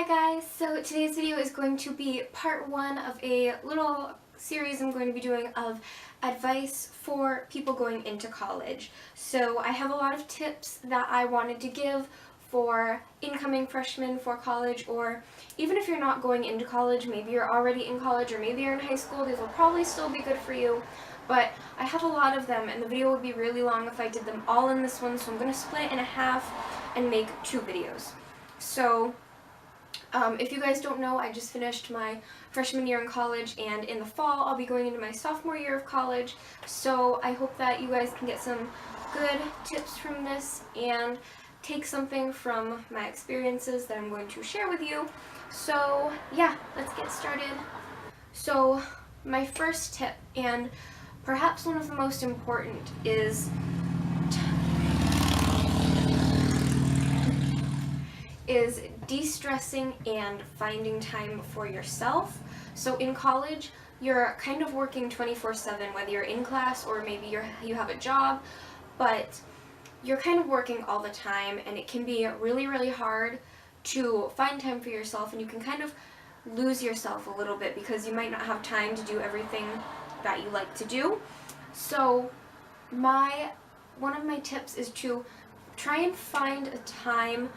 Hi guys, so today's video is going to be part one of a little series I'm going to be doing of advice for people going into college. So I have a lot of tips that I wanted to give for incoming freshmen for college, or even if you're not going into college, maybe you're already in college or maybe you're in high school, these will probably still be good for you. But I have a lot of them and the video would be really long if I did them all in this one, so I'm going to split it in half and make two videos. So if you guys don't know, I just finished my freshman year in college, and in the fall I'll be going into my sophomore year of college, so I hope that you guys can get some good tips from this and take something from my experiences that I'm going to share with you. So yeah, let's get started. So my first tip, and perhaps one of the most important, is de-stressing and finding time for yourself. So in college, you're kind of working 24/7, whether you're in class or maybe you have a job, but you're kind of working all the time, and it can be really, really hard to find time for yourself, and you can kind of lose yourself a little bit because you might not have time to do everything that you like to do. So one of my tips is to try and find a time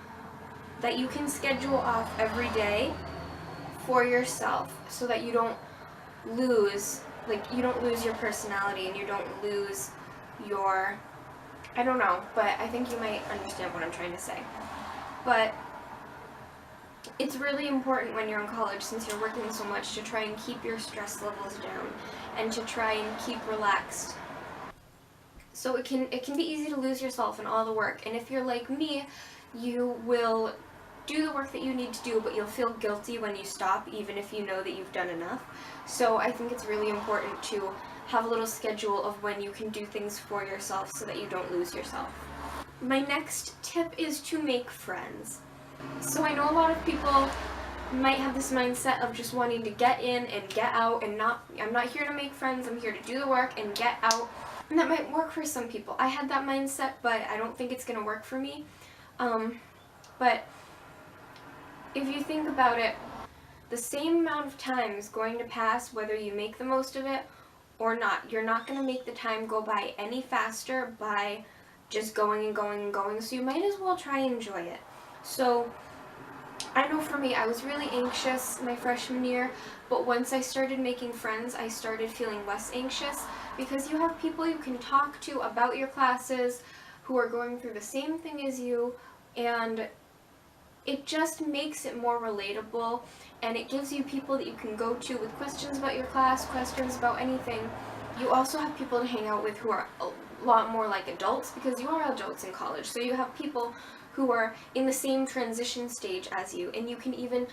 that you can schedule off every day for yourself, so that you don't lose your personality and you don't lose your, I don't know, but I think you might understand what I'm trying to say. But it's really important when you're in college, since you're working so much, to try and keep your stress levels down and to try and keep relaxed. So it can be easy to lose yourself in all the work, and if you're like me, you will do the work that you need to do, but you'll feel guilty when you stop, even if you know that you've done enough. So I think it's really important to have a little schedule of when you can do things for yourself so that you don't lose yourself. My next tip is to make friends. So I know a lot of people might have this mindset of just wanting to get in and get out, and I'm not here to make friends, I'm here to do the work and get out. And that might work for some people. I had that mindset, but I don't think it's going to work for me. But if you think about it, the same amount of time is going to pass whether you make the most of it or not. You're not going to make the time go by any faster by just going and going and going, so you might as well try and enjoy it. So I know for me, I was really anxious my freshman year, but once I started making friends, I started feeling less anxious, because you have people you can talk to about your classes who are going through the same thing as you, and it just makes it more relatable, and it gives you people that you can go to with questions about your class, questions about anything. You also have people to hang out with who are a lot more like adults, because you are adults in college, so you have people who are in the same transition stage as you, and you can even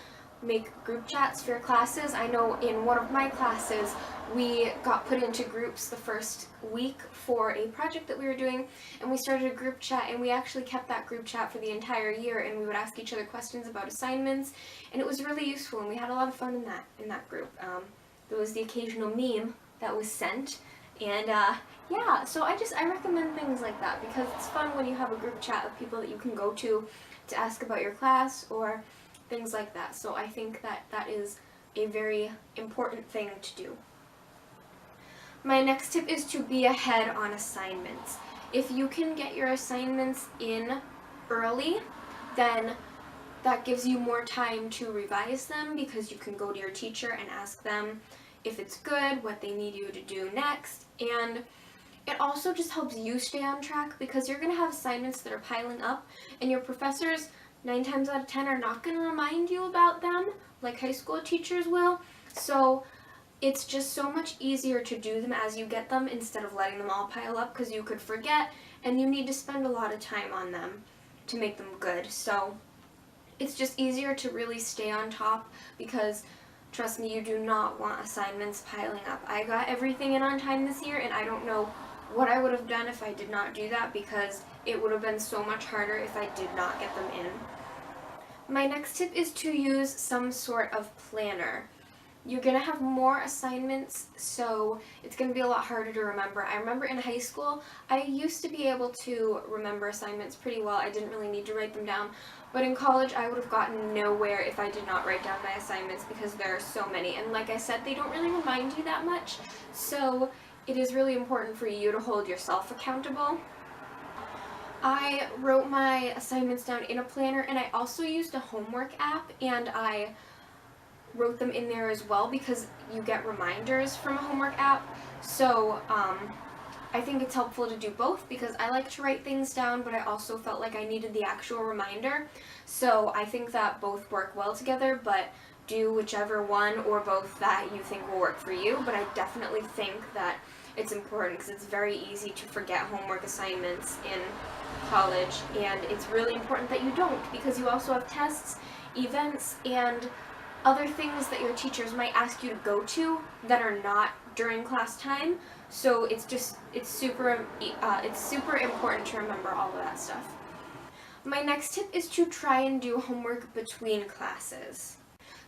make group chats for your classes. I know in one of my classes, we got put into groups the first week for a project that we were doing, and we started a group chat, and we actually kept that group chat for the entire year, and we would ask each other questions about assignments, and it was really useful, and we had a lot of fun in that group. There was the occasional meme that was sent, and yeah, so I recommend things like that, because it's fun when you have a group chat of people that you can go to ask about your class or things like that. So I think that is a very important thing to do. My next tip is to be ahead on assignments. If you can get your assignments in early, then that gives you more time to revise them, because you can go to your teacher and ask them if it's good, what they need you to do next, and it also just helps you stay on track, because you're going to have assignments that are piling up, and your professors 9 times out of 10 are not going to remind you about them like high school teachers will. So it's just so much easier to do them as you get them, instead of letting them all pile up, because you could forget and you need to spend a lot of time on them to make them good. So it's just easier to really stay on top, because trust me, you do not want assignments piling up. I got everything in on time this year, and I don't know what I would have done if I did not do that, because it would have been so much harder if I did not get them in. My next tip is to use some sort of planner. you're going to have more assignments, so it's going to be a lot harder to remember. I remember in high school, I used to be able to remember assignments pretty well. I didn't really need to write them down. But in college, I would have gotten nowhere if I did not write down my assignments because there are so many. And like I said, they don't really remind you that much. So it is really important for you to hold yourself accountable. I wrote my assignments down in a planner, and I also used a homework app, and I wrote them in there as well because you get reminders from a homework app. So I think it's helpful to do both because I like to write things down, but I also felt like I needed the actual reminder. So I think that both work well together, but do whichever one or both that you think will work for you. But I definitely think that it's important because it's very easy to forget homework assignments in college, and it's really important that you don't because you also have tests, events, and other things that your teachers might ask you to go to that are not during class time. So it's super important to remember all of that stuff. My next tip is to try and do homework between classes.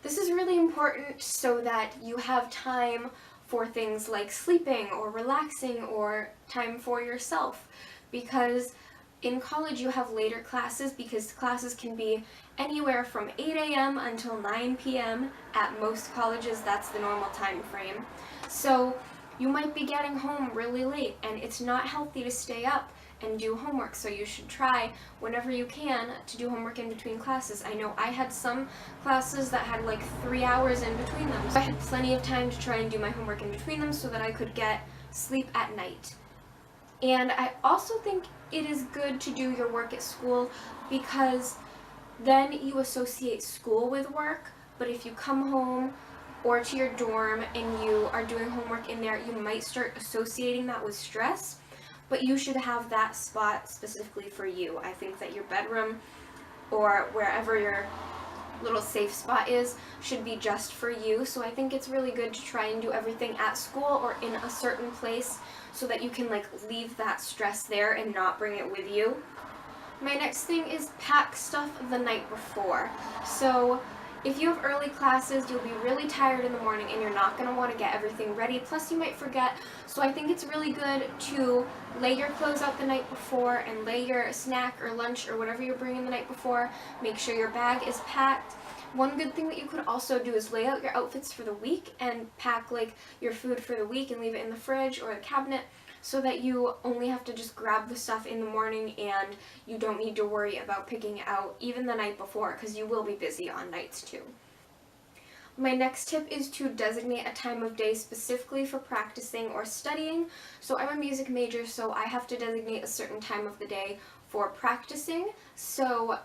This is really important so that you have time for things like sleeping or relaxing or time for yourself, because in college you have later classes because classes can be anywhere from 8 a.m. until 9 p.m. At most colleges, that's the normal time frame. So you might be getting home really late, and it's not healthy to stay up and do homework, so you should try whenever you can to do homework in between classes. I know I had some classes that had like 3 hours in between them, so I had plenty of time to try and do my homework in between them so that I could get sleep at night. And I also think it is good to do your work at school because then you associate school with work, but if you come home or to your dorm and you are doing homework in there, you might start associating that with stress, but you should have that spot specifically for you. I think that your bedroom or wherever your little safe spot is should be just for you. So I think it's really good to try and do everything at school or in a certain place so that you can like leave that stress there and not bring it with you. My next thing is pack stuff the night before. So if you have early classes, you'll be really tired in the morning and you're not going to want to get everything ready. Plus you might forget. So I think it's really good to lay your clothes out the night before and lay your snack or lunch or whatever you're bringing the night before. Make sure your bag is packed. One good thing that you could also do is lay out your outfits for the week and pack like your food for the week and leave it in the fridge or the cabinet so that you only have to just grab the stuff in the morning and you don't need to worry about picking it out even the night before because you will be busy on nights too. My next tip is to designate a time of day specifically for practicing or studying. So I'm a music major, so I have to designate a certain time of the day for practicing. So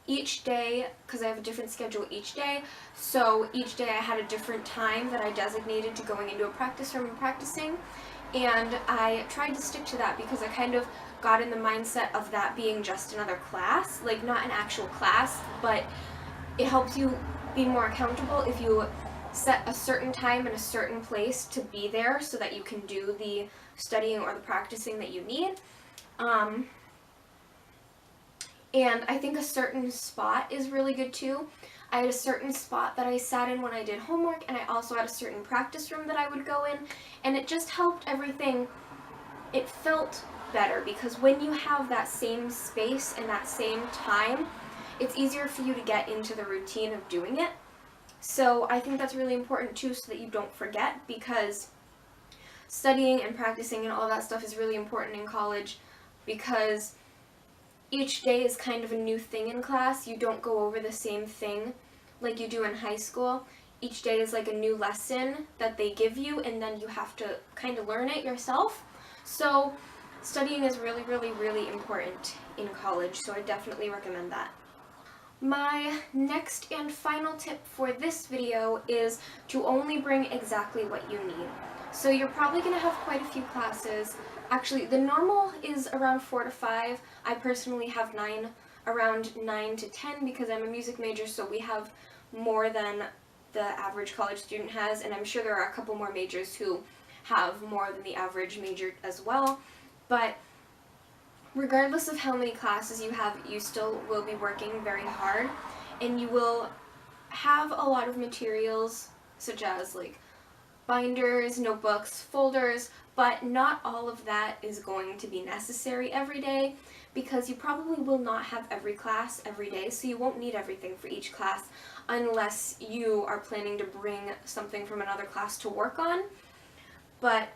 each day, because I have a different schedule each day, so each day I had a different time that I designated to going into a practice room and practicing. And I tried to stick to that because I kind of got in the mindset of that being just another class, like not an actual class, but it helps you be more accountable if you set a certain time and a certain place to be there so that you can do the studying or the practicing that you need. And I think a certain spot is really good too. I had a certain spot that I sat in when I did homework, and I also had a certain practice room that I would go in, and it just helped everything. It felt better because when you have that same space and that same time, it's easier for you to get into the routine of doing it. So I think that's really important too so that you don't forget, because studying and practicing and all that stuff is really important in college because each day is kind of a new thing in class. You don't go over the same thing like you do in high school. Each day is like a new lesson that they give you, and then you have to kind of learn it yourself. So studying is really, really, really important in college, so I definitely recommend that. My next and final tip for this video is to only bring exactly what you need. So you're probably going to have quite a few classes. Actually, the normal is around 4 to 5. I personally have around 9 to 10 because I'm a music major, so we have more than the average college student has, and I'm sure there are a couple more majors who have more than the average major as well. But regardless of how many classes you have, you still will be working very hard, and you will have a lot of materials such as like binders, notebooks, folders, but not all of that is going to be necessary every day because you probably will not have every class every day, so you won't need everything for each class unless you are planning to bring something from another class to work on. But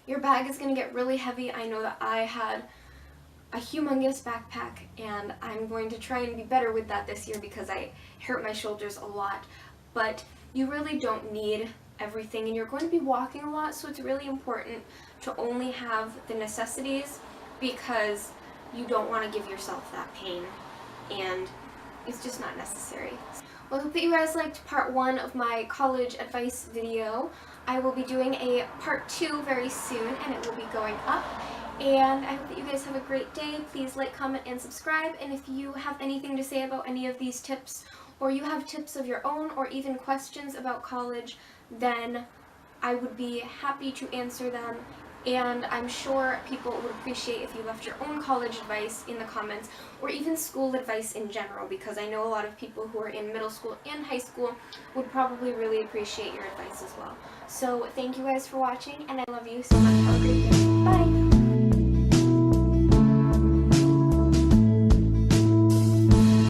your bag is going to get really heavy. I know that I had a humongous backpack, and I'm going to try and be better with that this year because I hurt my shoulders a lot. But you really don't need everything, and you're going to be walking a lot, so it's really important to only have the necessities because you don't want to give yourself that pain, and it's just not necessary. Well, I hope that you guys liked part 1 of my college advice video. I will be doing a part 2 very soon, and it will be going up. And I hope that you guys have a great day. Please like, comment, and subscribe. And if you have anything to say about any of these tips, or you have tips of your own, or even questions about college, then I would be happy to answer them. And I'm sure people would appreciate if you left your own college advice in the comments, or even school advice in general, because I know a lot of people who are in middle school and high school would probably really appreciate your advice as well. So thank you guys for watching, and I love you so much. Have a great day. Bye!